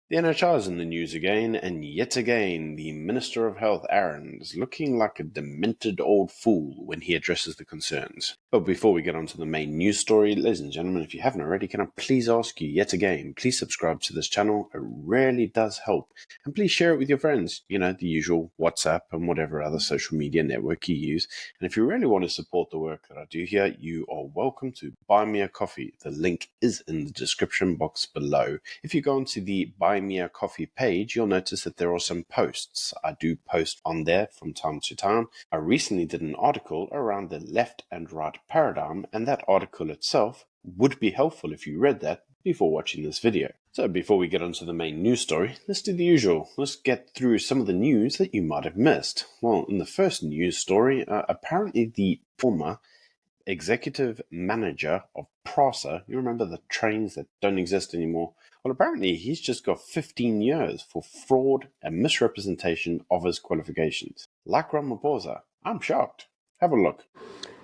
The NHI is in the news again, and yet again, the Minister of Health, Aaron, is looking like a demented old fool when he addresses the concerns. But before we get on to the main news story, ladies and gentlemen, if you haven't already, can I please ask you yet again, please subscribe to this channel. It really does help. And please share it with your friends, the usual WhatsApp and whatever other social media network you use. And if you really want to support the work that I do here, you are welcome to buy me a coffee. The link is in the description box below. If you go onto the Buy Me a Coffee page, you'll notice that there are some posts. I do post on there from time to time. I recently did an article around the left and right paradigm, and that article itself would be helpful if you read that before watching this video. So before we get onto the main news story, let's do the usual. Let's get through some of the news that you might have missed. Well, in the first news story, apparently the former executive manager of PRASA, you remember the trains that don't exist anymore? Well, apparently he's just got 15 years for fraud and misrepresentation of his qualifications. Like Ramaphosa, I'm shocked. Have a look.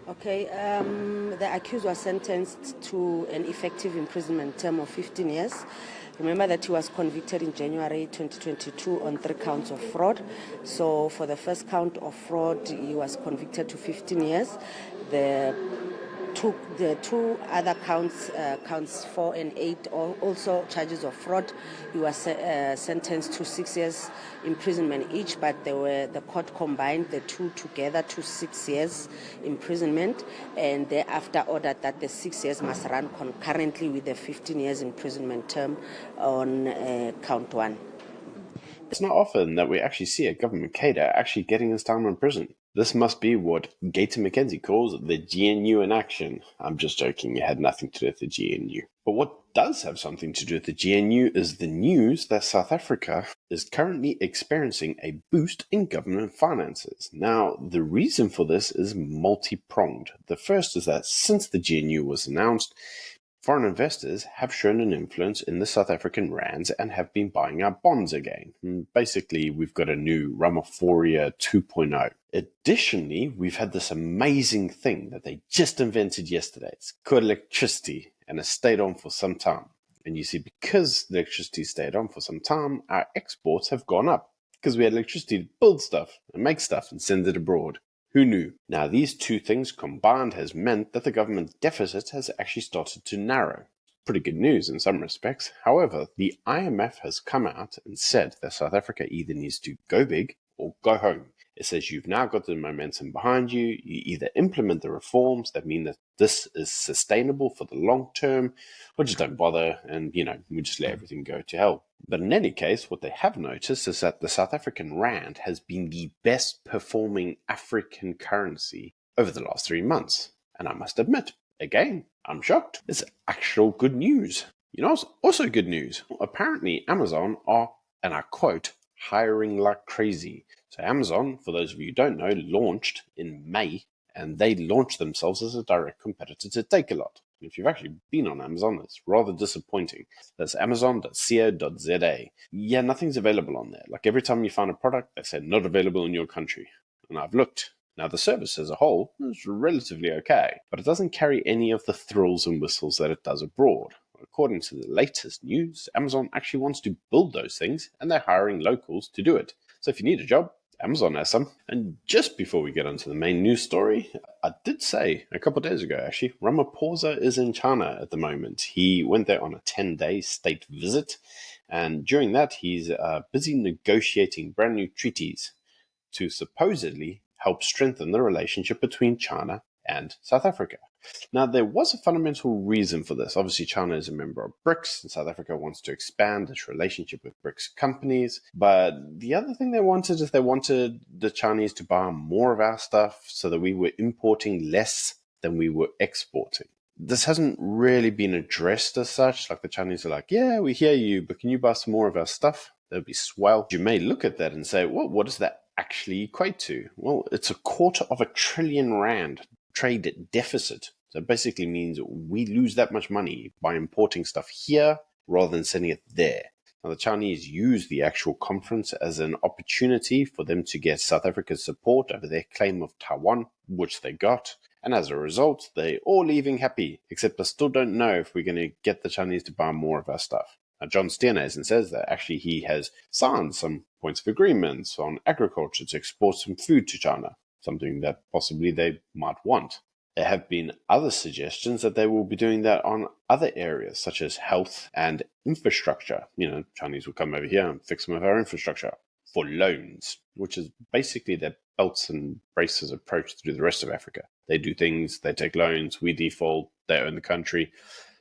Okay, the accused was sentenced to an effective imprisonment term of 15 years. Remember that he was convicted in January 2022 on 3 counts of fraud. So for the first count of fraud, he was convicted to 15 years. The two other counts, counts 4 and 8, also charges of fraud. He was sentenced to 6 years imprisonment each, but the court combined the two together to 6 years imprisonment, and thereafter ordered that the 6 years must run concurrently with the 15 years imprisonment term on count 1. It's not often that we actually see a government cadre actually getting his time in prison. This must be what Gator McKenzie calls the GNU in action. I'm just joking, it had nothing to do with the GNU. But what does have something to do with the GNU is the news that South Africa is currently experiencing a boost in government finances. Now, the reason for this is multi-pronged. The first is that since the GNU was announced, foreign investors have shown an influence in the South African rands and have been buying our bonds again. And basically, we've got a new Ramaphoria 2.0. Additionally, we've had this amazing thing that they just invented yesterday. It's called electricity, and it's stayed on for some time. And you see, because the electricity stayed on for some time, our exports have gone up because we had electricity to build stuff and make stuff and send it abroad. Who knew? Now, these two things combined has meant that the government deficit has actually started to narrow. Pretty good news in some respects. However, the IMF has come out and said that South Africa either needs to go big or go home. It says you've now got the momentum behind you. You either implement the reforms that mean that this is sustainable for the long term, or just don't bother and, we just let everything go to hell. But in any case, what they have noticed is that the South African rand has been the best performing African currency over the last 3 months. And I must admit, again, I'm shocked. It's actual good news. Also good news. Apparently, Amazon are, and I quote, hiring like crazy. So Amazon, for those of you who don't know, launched in May, and they launched themselves as a direct competitor to Takealot. If you've actually been on Amazon, it's rather disappointing. That's amazon.co.za. Yeah, nothing's available on there. Like every time you find a product, they say not available in your country. And I've looked. Now, the service as a whole is relatively okay, but it doesn't carry any of the thrills and whistles that it does abroad. According to the latest news, Amazon actually wants to build those things, and they're hiring locals to do it. So if you need a job, Amazon has some. And just before we get onto the main news story, I did say a couple of days ago, actually, Ramaphosa is in China at the moment. He went there on a 10-day state visit, and during that, he's busy negotiating brand new treaties to supposedly help strengthen the relationship between China and South Africa. Now, there was a fundamental reason for this. Obviously, China is a member of BRICS, and South Africa wants to expand its relationship with BRICS companies. But the other thing they wanted is they wanted the Chinese to buy more of our stuff so that we were importing less than we were exporting. This hasn't really been addressed as such. Like the Chinese are like, yeah, we hear you, but can you buy some more of our stuff? That would be swell. You may look at that and say, well, what does that actually equate to? Well, it's 250 billion rand trade deficit. So it basically means we lose that much money by importing stuff here rather than sending it there. Now, the Chinese use the actual conference as an opportunity for them to get South Africa's support over their claim of Taiwan, which they got. And as a result, they're all leaving happy, except I still don't know if we're going to get the Chinese to buy more of our stuff. Now, John Steenhuisen says that actually he has signed some points of agreements on agriculture to export some food to China, something that possibly they might want. There have been other suggestions that they will be doing that on other areas, such as health and infrastructure. Chinese will come over here and fix some of our infrastructure for loans, which is basically their belts and braces approach to the rest of Africa. They do things, they take loans, we default, they own the country.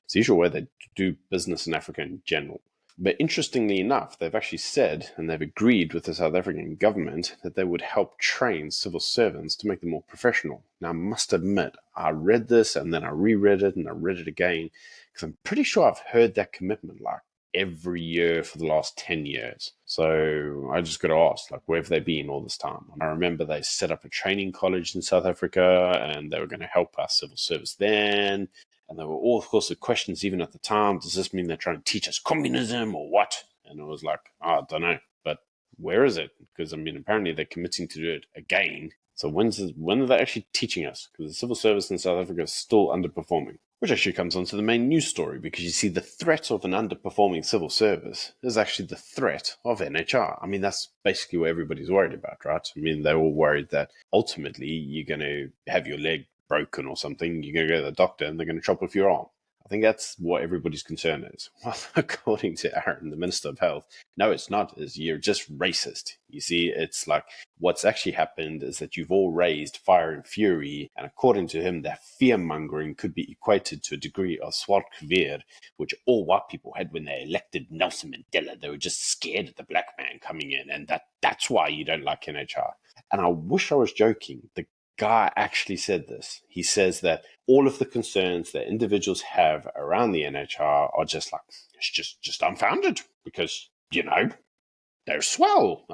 It's the usual way they do business in Africa in general. But interestingly enough, they've actually said, and they've agreed with the South African government, that they would help train civil servants to make them more professional. Now, I must admit, I read this and then I reread it and I read it again, because I'm pretty sure I've heard that commitment like every year for the last 10 years. So I just got to ask, where have they been all this time? I remember they set up a training college in South Africa and they were going to help our civil service then. And there were all sorts of questions even at the time. Does this mean they're trying to teach us communism or what? And it was like, I don't know. But where is it? Because, apparently they're committing to do it again. So when are they actually teaching us? Because the civil service in South Africa is still underperforming. Which actually comes on to the main news story, because you see the threat of an underperforming civil service is actually the threat of NHI. That's basically what everybody's worried about, right? They're all worried that ultimately you're going to have your leg broken or something, you're going to go to the doctor and they're going to chop off your arm. I think that's what everybody's concern is. Well, according to Aaron, the Minister of Health, no, it's not. You're just racist. You see, it's like what's actually happened is that you've all raised fire and fury, and according to him, that fear-mongering could be equated to a degree of zwart-geweer, which all white people had when they elected Nelson Mandela. They were just scared of the black man coming in, and that's why you don't like NHI. And I wish I was joking. The guy actually said this. He says that all of the concerns that individuals have around the NHR are just it's just unfounded because, they're swell.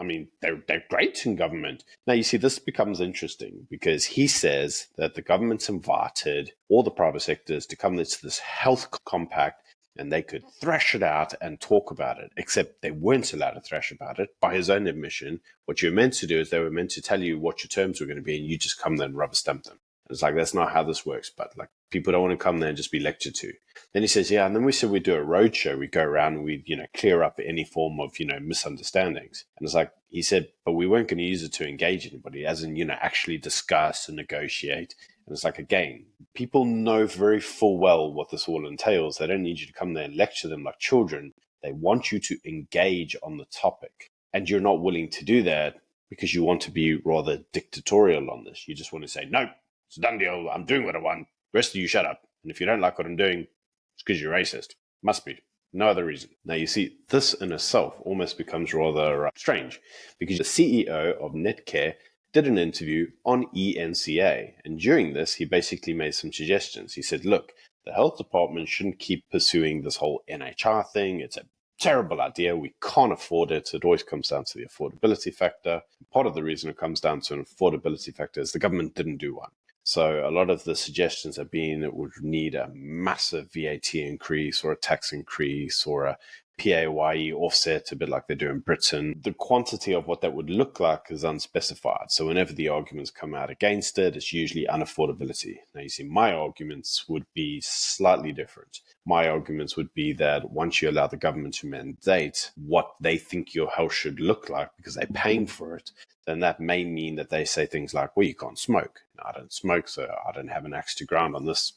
They're great in government. Now, you see, this becomes interesting because he says that the government's invited all the private sectors to come into this health compact and they could thrash it out and talk about it, except they weren't allowed to thrash about it by his own admission. What you're meant to do is they were meant to tell you what your terms were going to be, and you just come there and rubber stamp them. And it's that's not how this works, but people don't want to come there and just be lectured to. Then he says, yeah, and then we said we'd do a roadshow. We go around and we'd, clear up any form of, misunderstandings. And it's he said, but we weren't going to use it to engage anybody, as in, actually discuss and negotiate. And it's again, people know very full well what this all entails. They don't need you to come there and lecture them like children. They want you to engage on the topic. And you're not willing to do that because you want to be rather dictatorial on this. You just want to say, no, it's a done deal. I'm doing what I want. The rest of you shut up. And if you don't like what I'm doing, it's because you're racist. Must be. No other reason. Now, you see, this in itself almost becomes rather strange because the CEO of Netcare did an interview on ENCA. And during this, he basically made some suggestions. He said, look, the health department shouldn't keep pursuing this whole NHR thing. It's a terrible idea. We can't afford it. It always comes down to the affordability factor. Part of the reason it comes down to an affordability factor is the government didn't do one. So a lot of the suggestions have been it would need a massive VAT increase or a tax increase or a PAYE offset, a bit like they do in Britain. The quantity of what that would look like is unspecified. So whenever the arguments come out against it, it's usually unaffordability. Now, you see, my arguments would be slightly different. My arguments would be that once you allow the government to mandate what they think your health should look like because they're paying for it, then that may mean that they say things like, well, you can't smoke. Now, I don't smoke, so I don't have an axe to grind on this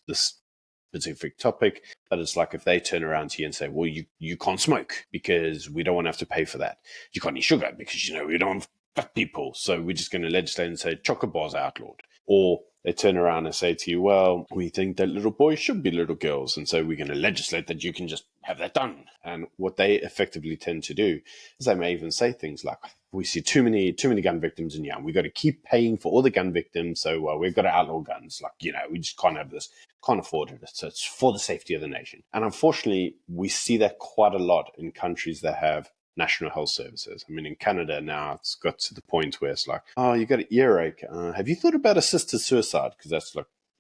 specific topic. But it's if they turn around to you and say, well, you can't smoke because we don't want to have to pay for that. You can't eat sugar because, we don't have fat people. So we're just going to legislate and say chocolate bars are outlawed. Or they turn around and say to you, well, we think that little boys should be little girls. And so we're going to legislate that you can just have that done. And what they effectively tend to do is they may even say things like, we see too many gun victims in young. We've got to keep paying for all the gun victims. So we've got to outlaw guns. We just can't have this, can't afford it. So it's for the safety of the nation. And unfortunately, we see that quite a lot in countries that have national health services. In Canada now, it's got to the point where it's oh, you got an earache. Have you thought about assisted suicide? Because that's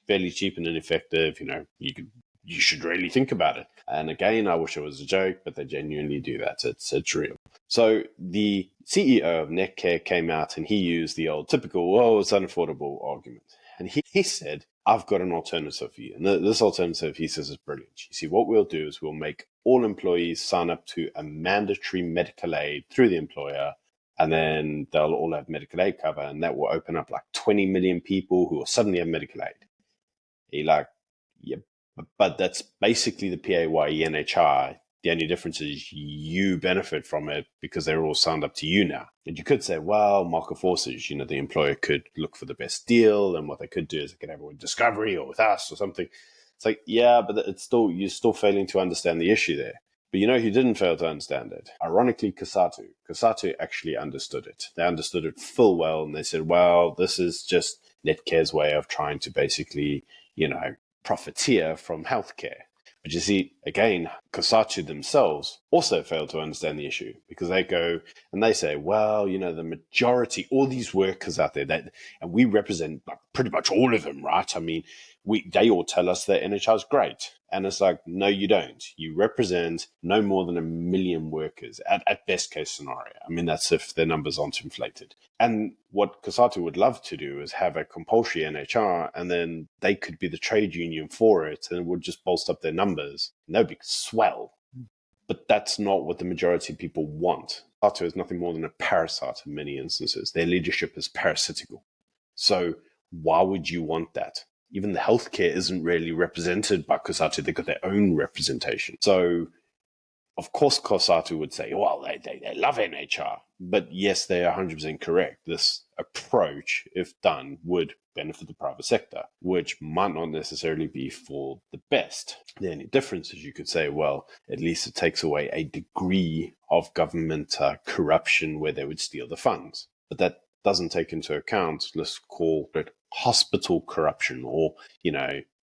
fairly cheap and ineffective. You should really think about it. And again, I wish it was a joke, but they genuinely do that. It's real. So the CEO of Netcare came out and he used the old typical, oh, it's unaffordable argument. And he said, I've got an alternative for you. And this alternative, he says, is brilliant. You see, what we'll do is we'll make all employees sign up to a mandatory medical aid through the employer, and then they'll all have medical aid cover, and that will open up like 20 million people who will suddenly have medical aid. You're like, yeah, but that's basically the PAYE NHI. The only difference is you benefit from it because they're all signed up to you now. And you could say, well, market forces, the employer could look for the best deal, and what they could do is they could have it with Discovery or with us or something. It's like, yeah, but you're still failing to understand the issue there. But who didn't fail to understand it? Ironically, COSATU. COSATU actually understood it. They understood it full well, and they said, well, this is just Netcare's way of trying to basically, profiteer from healthcare. But you see, again, COSATU themselves also fail to understand the issue, because they go and they say, well, the majority, all these workers out there, and we represent pretty much all of them, right? I mean, they all tell us that NHI is great. And it's like, no, you don't. You represent no more than 1 million workers at best case scenario. I mean, that's if their numbers aren't inflated. And what COSATU would love to do is have a compulsory NHR, and then they could be the trade union for it, and it would just bolster up their numbers. And that would be swell. But that's not what the majority of people want. COSATU is nothing more than a parasite in many instances. Their leadership is parasitical. So why would you want that? Even the healthcare isn't really represented by COSATU. They've got their own representation. So, of course, COSATU would say, well, they love NHR. But yes, they are 100% correct. This approach, if done, would benefit the private sector, which might not necessarily be for the best. The only difference is you could say, well, at least it takes away a degree of government corruption where they would steal the funds. But that doesn't take into account, let's call it hospital corruption, or,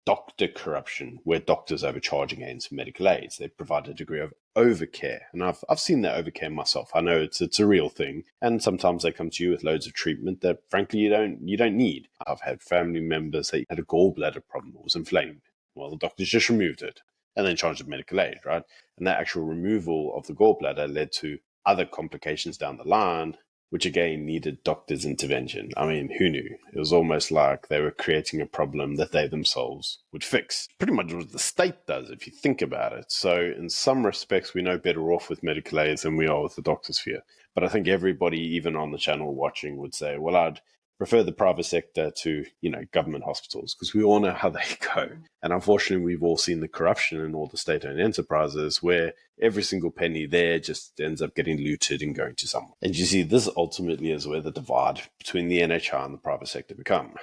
doctor corruption, where doctors overcharge against medical aids. They provide a degree of overcare. And I've seen that overcare myself. I know it's a real thing. And sometimes they come to you with loads of treatment that frankly you don't need. I've had family members that had a gallbladder problem that was inflamed. Well, the doctors just removed it and then charged them medical aid, right? And that actual removal of the gallbladder led to other complications down the line, which again needed doctors' intervention. I mean, who knew? It was almost like they were creating a problem that they themselves would fix. Pretty much what the state does, if you think about it. So in some respects, we're no better off with medical aids than we are with the doctor sphere. But I think everybody, even on the channel watching, would say, well, I'd prefer the private sector to, government hospitals, because we all know how they go. And unfortunately, we've all seen the corruption in all the state-owned enterprises, where every single penny there just ends up getting looted and going to someone. And you see, this ultimately is where the divide between the NHI and the private sector become.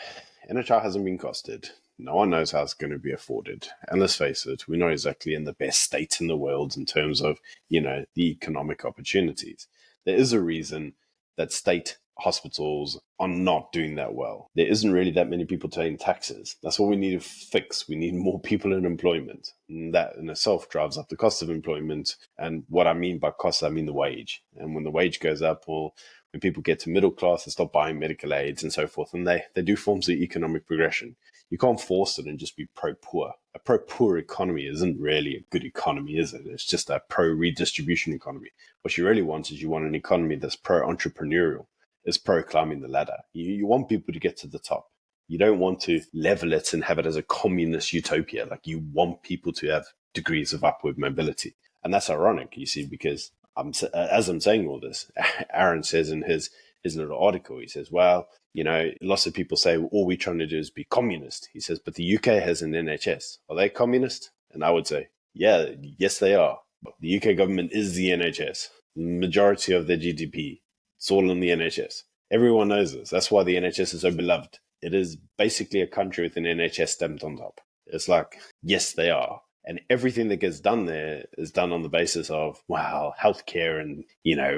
NHI hasn't been costed. No one knows how it's going to be afforded. And let's face it, we're not exactly in the best state in the world in terms of, the economic opportunities. There is a reason that state hospitals are not doing that well. There isn't really that many people paying taxes. That's what we need to fix. We need more people in employment. And that in itself drives up the cost of employment. And what I mean by cost, I mean the wage. And when the wage goes up, or when people get to middle class, they stop buying medical aids and so forth. And they do forms of economic progression. You can't force it and just be pro-poor. A pro-poor economy isn't really a good economy, is it? It's just a pro-redistribution economy. What you really want is you want an economy that's pro-entrepreneurial. It's pro-climbing the ladder. You want people to get to the top. You don't want to level it and have it as a communist utopia. Like, you want people to have degrees of upward mobility. And that's ironic, you see, because as I'm saying all this, Aaron says in his little article, he says, well, lots of people say all we're trying to do is be communist. He says, but the UK has an NHS. Are they communist? And I would say, yes, they are. But the UK government is the NHS. Majority of their GDP, it's all in the NHS. Everyone knows this. That's why the NHS is so beloved. It is basically a country with an NHS stamped on top. It's like, yes, they are. And everything that gets done there is done on the basis of, wow, healthcare, and,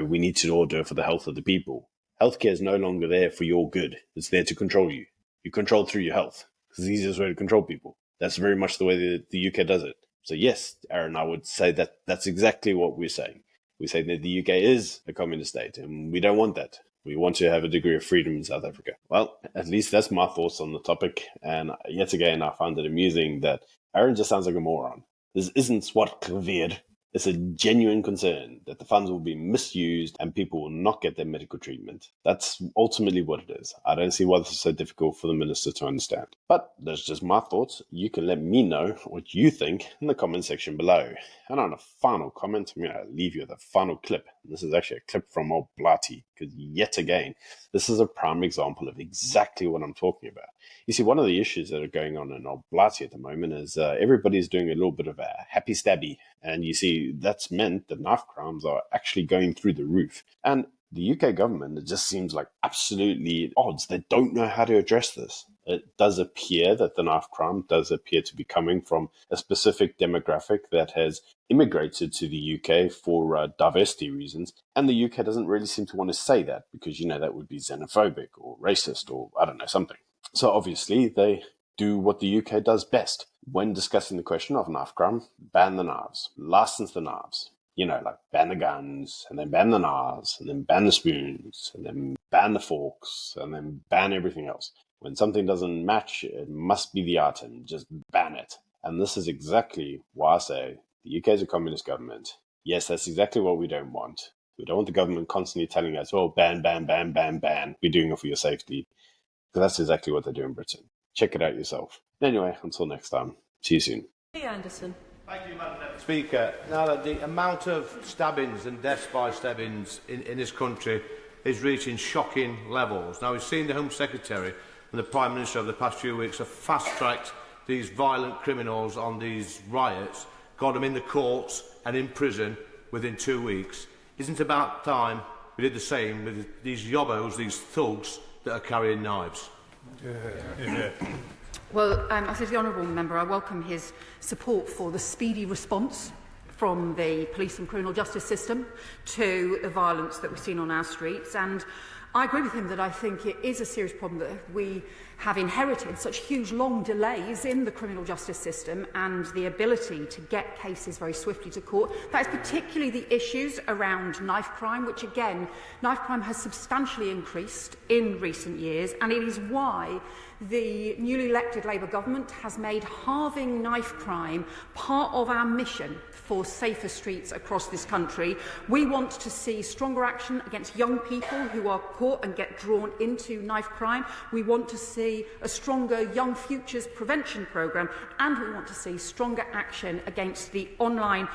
we need to all do it for the health of the people. Healthcare is no longer there for your good. It's there to control you. You're controlled through your health. It's the easiest way to control people. That's very much the way the UK does it. So yes, Aaron, I would say that that's exactly what we're saying. We say that the UK is a communist state, and we don't want that. We want to have a degree of freedom in South Africa. Well, at least that's my thoughts on the topic. And yet again, I found it amusing that Aaron just sounds like a moron. This isn't Swat Klavier. It's a genuine concern that the funds will be misused and people will not get their medical treatment. That's ultimately what it is. I don't see why this is so difficult for the minister to understand. But that's just my thoughts. You can let me know what you think in the comment section below. And on a final comment, I'm going to leave you with a final clip. This is actually a clip from old Blatty, because yet again, this is a prime example of exactly what I'm talking about. You see, one of the issues that are going on in old Blatty at the moment is everybody's doing a little bit of a happy stabby. And you see, that's meant that knife crimes are actually going through the roof. And the UK government, it just seems like absolutely at odds. They don't know how to address this. It does appear that the knife crime does appear to be coming from a specific demographic that has immigrated to the UK for diversity reasons. And the UK doesn't really seem to want to say that because, that would be xenophobic or racist or, I don't know, something. So obviously they do what the UK does best. When discussing the question of knife crime, ban the knives, license the knives. Like ban the guns, and then ban the knives, and then ban the spoons, and then ban the forks, and then ban everything else. When something doesn't match, it must be the item. Just ban it. And this is exactly why I say the UK is a communist government. Yes, that's exactly what we don't want. We don't want the government constantly telling us, oh, ban, ban, ban, ban, ban. We're doing it for your safety. Because that's exactly what they do in Britain. Check it out yourself. Anyway, until next time. See you soon. Hey, Anderson. Thank you, Madam Speaker. Now, the amount of stabbings and deaths by stabbings in this country is reaching shocking levels. Now, we've seen the Home Secretary and the Prime Minister over the past few weeks have fast-tracked these violent criminals on these riots, got them in the courts and in prison within 2 weeks. Isn't it about time we did the same with these yobbos, these thugs that are carrying knives? Well, as is the honourable member, I welcome his support for the speedy response from the police and criminal justice system to the violence that we've seen on our streets. And I agree with him that I think it is a serious problem that we have inherited such huge long delays in the criminal justice system and the ability to get cases very swiftly to court. That is particularly the issues around knife crime, which again, knife crime has substantially increased in recent years, and it is why the newly elected Labour government has made halving knife crime part of our mission for safer streets across this country. We want to see stronger action against young people who are caught and get drawn into knife crime. We want to see a stronger Young Futures prevention programme, and we want to see stronger action against the online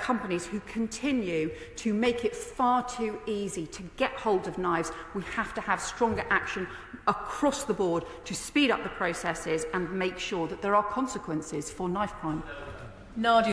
companies who continue to make it far too easy to get hold of knives. We have to have stronger action across the board to speed up the processes and make sure that there are consequences for knife crime. Nadia.